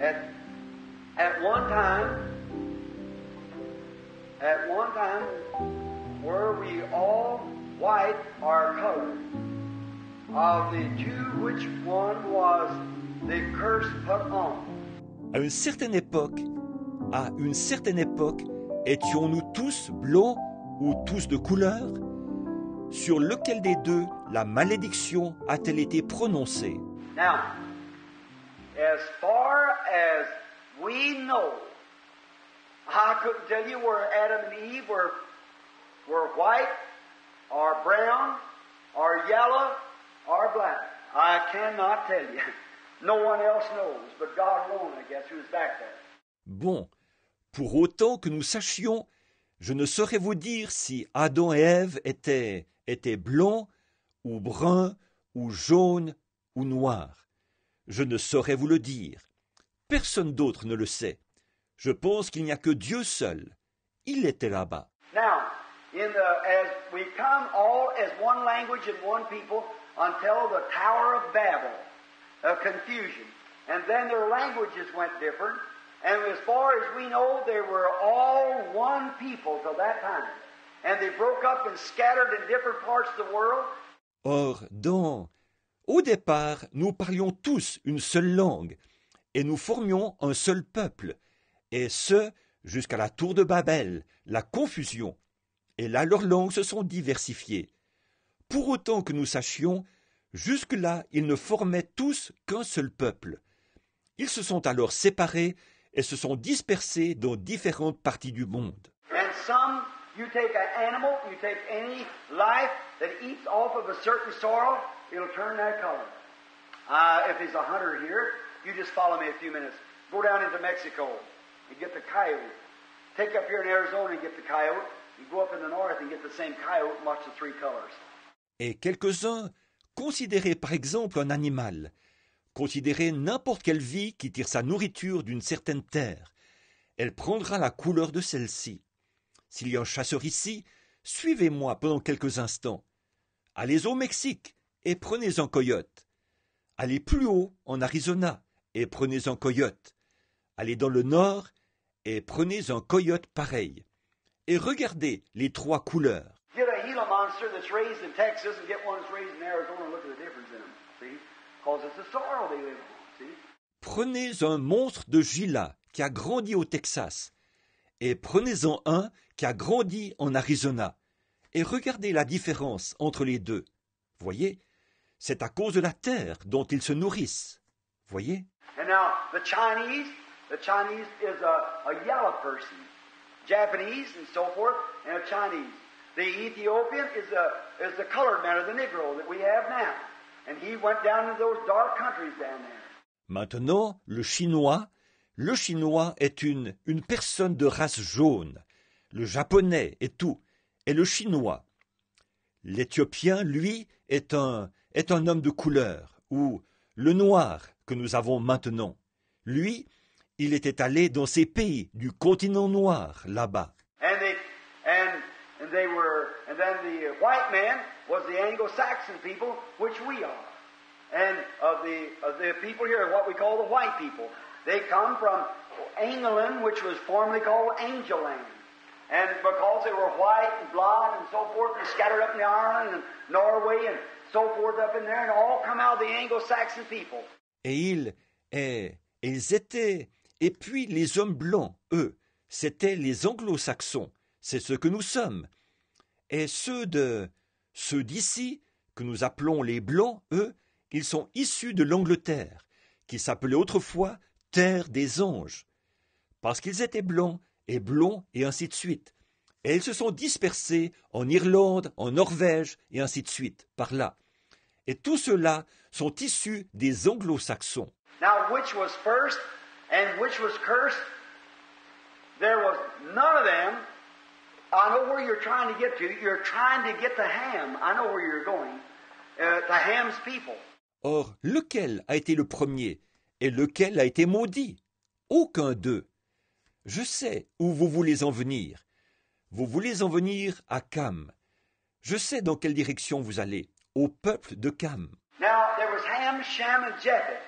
At, at one time, were we all white or colored? Of the two, which one was the curse put on? À une certaine époque, étions-nous tous blancs ou tous de couleur? Sur lequel des deux la malédiction a-t-elle été prononcée? Now, as far as we know, I couldn't tell you where Adam and Eve were white or brown or yellow or black. I cannot tell you. No one else knows, but God alone, I guess, who's back there. Bon, pour autant que nous sachions, je ne saurais vous dire si Adam et Ève étaient blancs ou bruns ou jaunes ou noirs. Je ne saurais vous le dire. Personne d'autre ne le sait. Je pense qu'il n'y a que Dieu seul. Il était là-bas. Now, as we come all as one language and one people until the Tower of Babel, confusion, and then their languages went different, and as far as we know, they were all one people till that time, and they broke up and scattered in different parts of the world. Or, au départ, nous parlions tous une seule langue, et nous formions un seul peuple, et ce, jusqu'à la tour de Babel, la confusion. Et là, leurs langues se sont diversifiées. Pour autant que nous sachions, jusque-là, ils ne formaient tous qu'un seul peuple. Ils se sont alors séparés et se sont dispersés dans différentes parties du monde. And some, you take an animal, you take any life that eats off of a certain soil, it'll turn that color. If there's a hunter here, you just follow me a few minutes. Go down into Mexico and get the coyote. Take up here in Arizona and get the coyote. You go up in the north and get the same coyote and watch the three colors. Et quelques-uns, considérez par exemple un animal. Considérez n'importe quelle vie qui tire sa nourriture d'une certaine terre. Elle prendra la couleur de celle-ci. S'il y a un chasseur ici, suivez-moi pendant quelques instants. Allez au Mexique et prenez un coyote. Allez plus haut, en Arizona, et prenez un coyote. Allez dans le nord et prenez un coyote pareil. Et regardez les trois couleurs. Get a Gila monster that's raised in Texas and get one that's raised in Arizona and look at the difference in them. See? Because it's the soil they live on. See? Prenez un monstre de Gila qui a grandi au Texas et prenez-en un qui a grandi en Arizona et regardez la différence entre les deux. Voyez? C'est à cause de la terre dont ils se nourrissent. Voyez? And now the Chinese is a yellow person. Japanese and so forth, and a Chinese. The Ethiopian is the colored man, or the Negro that we have now. And he went down to those dark countries down there. Maintenant, le Chinois est une personne de race jaune. Le Japonais et tout, est le Chinois. L'Éthiopien, lui, est un homme de couleur, ou le Noir que nous avons maintenant. Lui, il était allé dans ces pays du continent noir, là-bas. And then the white man was the Anglo-Saxon people, which we are. And of the people here, what we call the white people, they come from England, which was formerly called Angel Land. And because they were white and blonde and so forth, they scattered up in Ireland and Norway and so forth up in there, and all come out of the Anglo-Saxon people. Et ils étaient... Et puis les hommes blancs, eux, c'étaient les anglo-saxons, c'est ce que nous sommes. Et ceux d'ici, que nous appelons les blancs, eux, ils sont issus de l'Angleterre, qui s'appelait autrefois Terre des Anges, parce qu'ils étaient blancs et blonds et ainsi de suite. Et ils se sont dispersés en Irlande, en Norvège et ainsi de suite, par là. Et tous ceux-là sont issus des anglo-saxons. Now, which was first and which was cursed? There was none of them. I know where you're trying to get to. You're trying to get to Ham. I know where you're going. To Ham's people. Or, lequel a été le premier et lequel a été maudit? Aucun d'eux. Je sais où vous voulez en venir. Vous voulez en venir à Cam. Je sais dans quelle direction vous allez, au peuple de Cam. Now, there was Ham, Shem, and Japheth.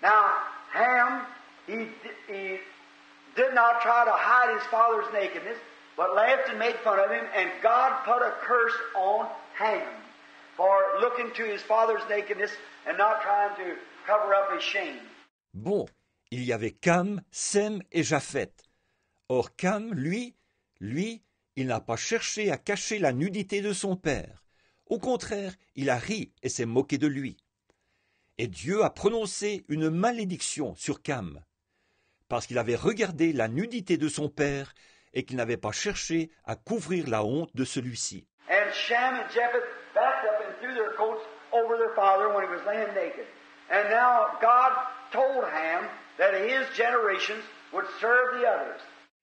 Now, Ham he did not try to hide his father's nakedness, but laughed and made fun of him, and God put a curse on Ham for looking to his father's nakedness and not trying to cover up his shame. Bon, il y avait Cam, Sem et Japheth. Or Cam, lui, il n'a pas cherché à cacher la nudité de son père. Au contraire, il a ri et s'est moqué de lui. Et Dieu a prononcé une malédiction sur Cam, parce qu'il avait regardé la nudité de son père et qu'il n'avait pas cherché à couvrir la honte de celui-ci. And Shem and Japheth backed up and threw their coats over their father when he was laying naked. And now God told Ham that his generations would serve the others.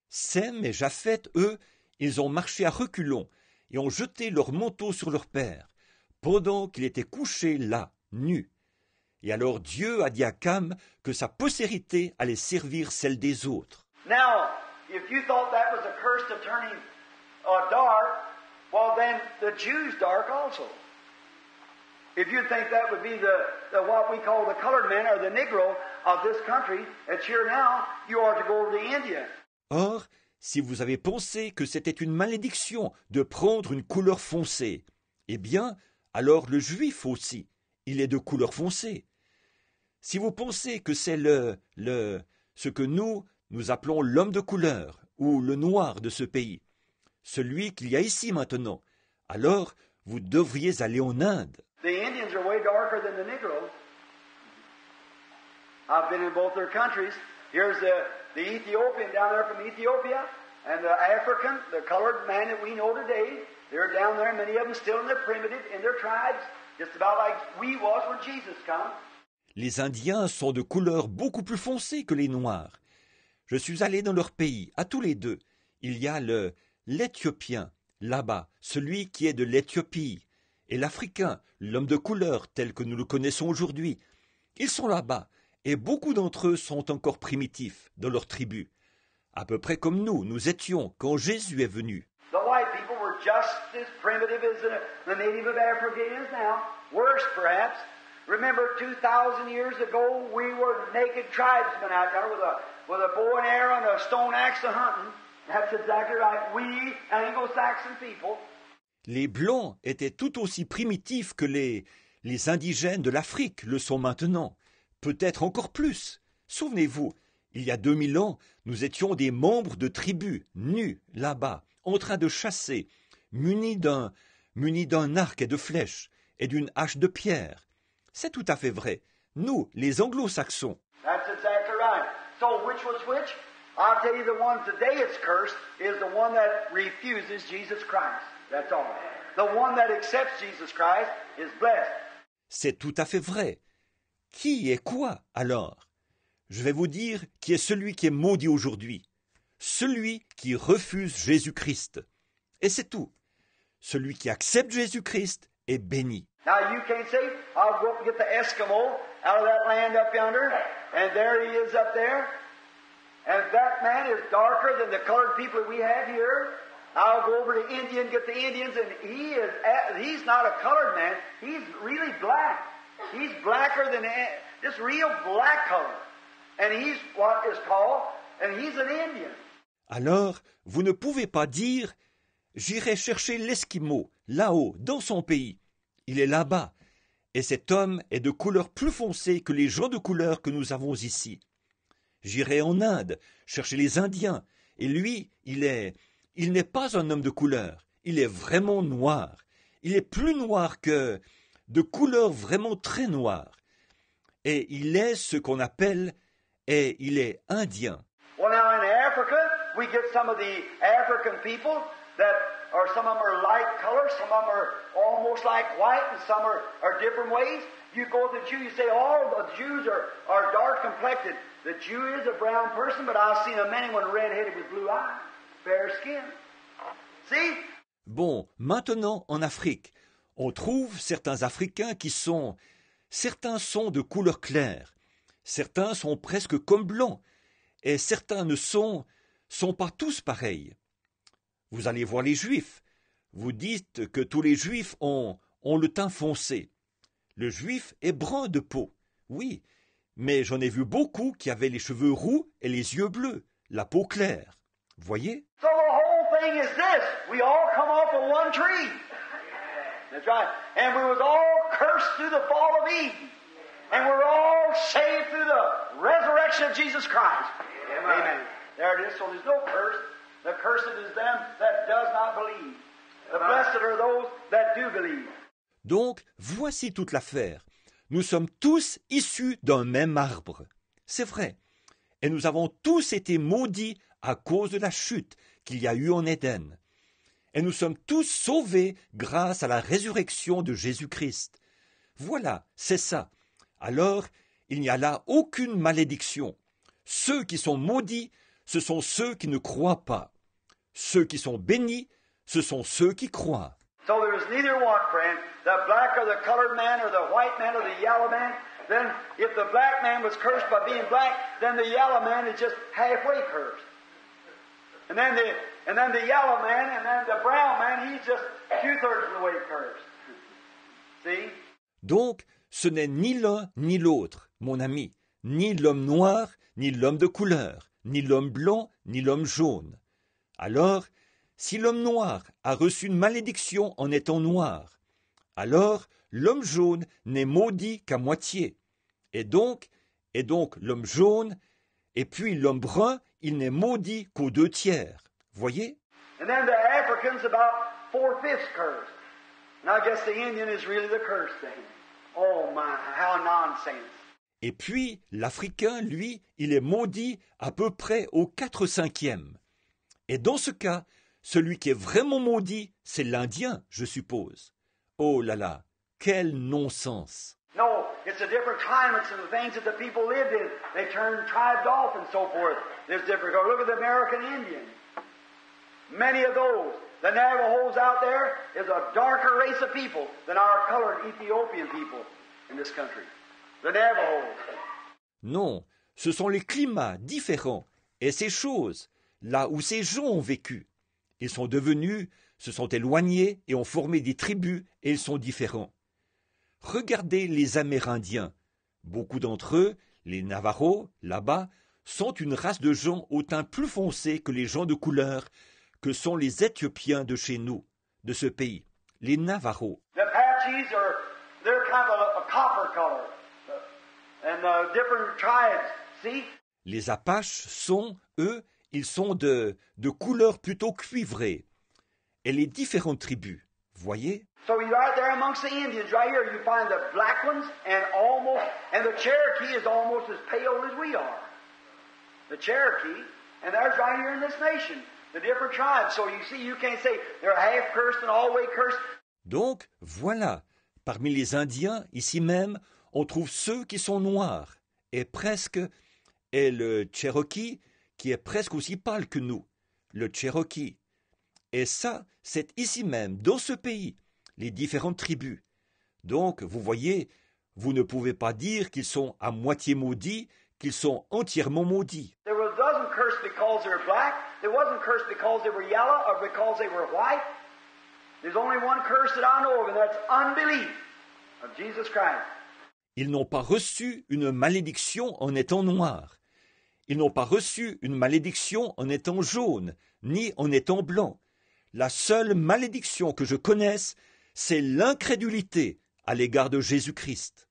Sem et Japheth, eux, ils ont marché à reculons et ont jeté leur manteau sur leur père, pendant qu'il était couché là, nu. Et alors Dieu a dit à Cam que sa postérité allait servir celle des autres. Now, if you thought that was a curse to turning dark, well then the Jews dark also. If you think that would be the what we call the colored man or the Negro of this country, it's here now, you are to go over to India. Or, si vous avez pensé que c'était une malédiction de prendre une couleur foncée, eh bien, alors le juif aussi, il est de couleur foncée. Si vous pensez que c'est ce que nous appelons l'homme de couleur, ou le noir de ce pays, celui qu'il y a ici maintenant, alors vous devriez aller en Inde. The Indians are way darker than the Negroes. I've been in both their countries. Here's the Ethiopian down there from Ethiopia, and the African, the colored man that we know today. They're down there, many of them still in their primitive, in their tribes, just about like we was when Jesus come. Les Indiens sont de couleur beaucoup plus foncée que les Noirs. Je suis allé dans leur pays, à tous les deux. Il y a l'Éthiopien, là-bas, celui qui est de l'Éthiopie, et l'Africain, l'homme de couleur tel que nous le connaissons aujourd'hui. Ils sont là-bas, et beaucoup d'entre eux sont encore primitifs dans leur tribu, à peu près comme nous étions quand Jésus est venu. The white people were just as primitive as the native of Africa is now, worse perhaps. Remember 2,000 years ago we were naked tribesmen out there with a bow and arrow and a stone axe a hunting. That's exactly right. We Anglo-Saxon people. Les Blancs étaient tout aussi primitifs que les indigènes de l'Afrique le sont maintenant, peut-être encore plus. Souvenez-vous, il y a 2000 ans, nous étions des membres de tribus, nus, là-bas, en train de chasser, munis d'un arc et de flèches, et d'une hache de pierre. C'est tout à fait vrai. Nous, les Anglo-Saxons. That's exactly right. So which was which? I'll tell you, the one today it's cursed is the one that refuses Jesus Christ. That's all. The one that accepts Jesus Christ is blessed. C'est tout à fait vrai. Qui est quoi, alors? Je vais vous dire qui est celui qui est maudit aujourd'hui. Celui qui refuse Jésus-Christ. Et c'est tout. Celui qui accepte Jésus-Christ est béni. Now you can't say, I'll go up and get the Eskimo out of that land up yonder, and there he is up there, and that man is darker than the colored people we have here. I'll go over to India and get the Indians, and he's not a colored man, he's really black. He's blacker than just real black color. And he's what is called, and he's an Indian. Alors, vous ne pouvez pas dire « J'irai chercher l'Esquimau, là-haut, dans son pays. Il est là-bas, et cet homme est de couleur plus foncée que les gens de couleur que nous avons ici. J'irai en Inde, chercher les Indiens, et lui, il n'est pas un homme de couleur, il est vraiment noir. Il est plus noir que de couleur vraiment très noire. Et il est ce qu'on appelle, et il est indien. Well, now in Africa, we get some of the African people that or some of them are light color, some of them are almost like white, and some are different ways. You go to the Jew, you say all the Jews are dark complected. The Jew is a brown person, but I've seen a many one red-headed with blue eyes, fair skin. See? Bon, maintenant en Afrique, on trouve certains Africains certains sont de couleur claire, certains sont presque comme blancs, et certains ne sont pas tous pareils. Vous allez voir les Juifs. Vous dites que tous les Juifs ont le teint foncé. Le Juif est brun de peau, oui, Mais j'en ai vu beaucoup qui avaient les cheveux roux et les yeux bleus, la peau claire. Voyez? So the whole thing is this. We all come off of one tree. That's right. And we was all cursed through the fall of Eden. And we're all saved through the resurrection of Jesus Christ. Amen. There it is. So there's no curse. The cursed is them that does not believe. The blessed are those that do believe. Donc, voici toute l'affaire. Nous sommes tous issus d'un même arbre. C'est vrai. Et nous avons tous été maudits à cause de la chute qu'il y a eu en Éden. Et nous sommes tous sauvés grâce à la résurrection de Jésus-Christ. Voilà, c'est ça. Alors, il n'y a là aucune malédiction. Ceux qui sont maudits, ce sont ceux qui ne croient pas. Ceux qui sont bénis, ce sont ceux qui croient. So there is neither one, friend, the black or the colored man or the white man or the yellow man. Then if the black man was cursed by being black, then the yellow man is just halfway cursed. And then the yellow man and then the brown man, he's just 2/3 of the way cursed. See? Donc, ce n'est ni l'un ni l'autre, mon ami, ni l'homme noir, ni l'homme de couleur, ni l'homme blanc, ni l'homme jaune. Alors, si l'homme noir a reçu une malédiction en étant noir, alors l'homme jaune n'est maudit qu'à moitié. Et donc l'homme jaune, et puis l'homme brun, il n'est maudit qu'aux 2/3. Voyez? And then the African's about 4/5 cursed. And I guess the Indian is really the cursed thing. Oh my, how nonsense. Et puis l'Africain, lui, il est maudit à peu près au 4/5. Et dans ce cas, celui qui est vraiment maudit, c'est l'Indien, je suppose. Oh là là, quel non-sens! No, it's a different climates and the things that the people lived in. They turned tribes off and so forth. There's different. Look at the American Indian. Many of those. The Navajos out there is a darker race of people than our colored Ethiopian people in this country. The Navajos. Non, ce sont les climats différents et ces choses, là où ces gens ont vécu. Ils sont devenus, se sont éloignés et ont formé des tribus et ils sont différents. Regardez les Amérindiens. Beaucoup d'entre eux, les Navajos, là-bas, sont une race de gens au teint plus foncé que les gens de couleur, que sont les Éthiopiens de chez nous, de ce pays, les Navajos. The Apaches they're kind of a copper color, and different tribes. See? Les Apaches sont, eux, ils sont de couleur plutôt cuivrée. Et les différentes tribus, voyez? So you're right there amongst the Indians, right here, you find the black ones, and the Cherokee is almost as pale as we are. The Cherokee, and there's right here in this nation, the different tribes. So you see, you can't say they're half cursed and all way cursed. Donc, voilà, parmi les Indiens, ici même, on trouve ceux qui sont noirs, et le Cherokee, qui est presque aussi pâle que nous, le Cherokee. Et ça, c'est ici même, dans ce pays, les différentes tribus. Donc, vous voyez, vous ne pouvez pas dire qu'ils sont à moitié maudits, qu'ils sont entièrement maudits. There wasn't cursed because they were black. There wasn't cursed because they were yellow or because they were white. There's only one curse that I know of, and that's unbelief of Jesus Christ. Ils n'ont pas reçu une malédiction en étant noirs. Ils n'ont pas reçu une malédiction en étant jaunes, ni en étant blancs. La seule malédiction que je connaisse, c'est l'incrédulité à l'égard de Jésus-Christ.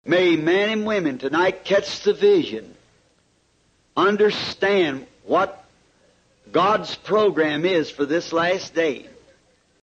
May men and women tonight catch the vision, understand what God's program is for this last day.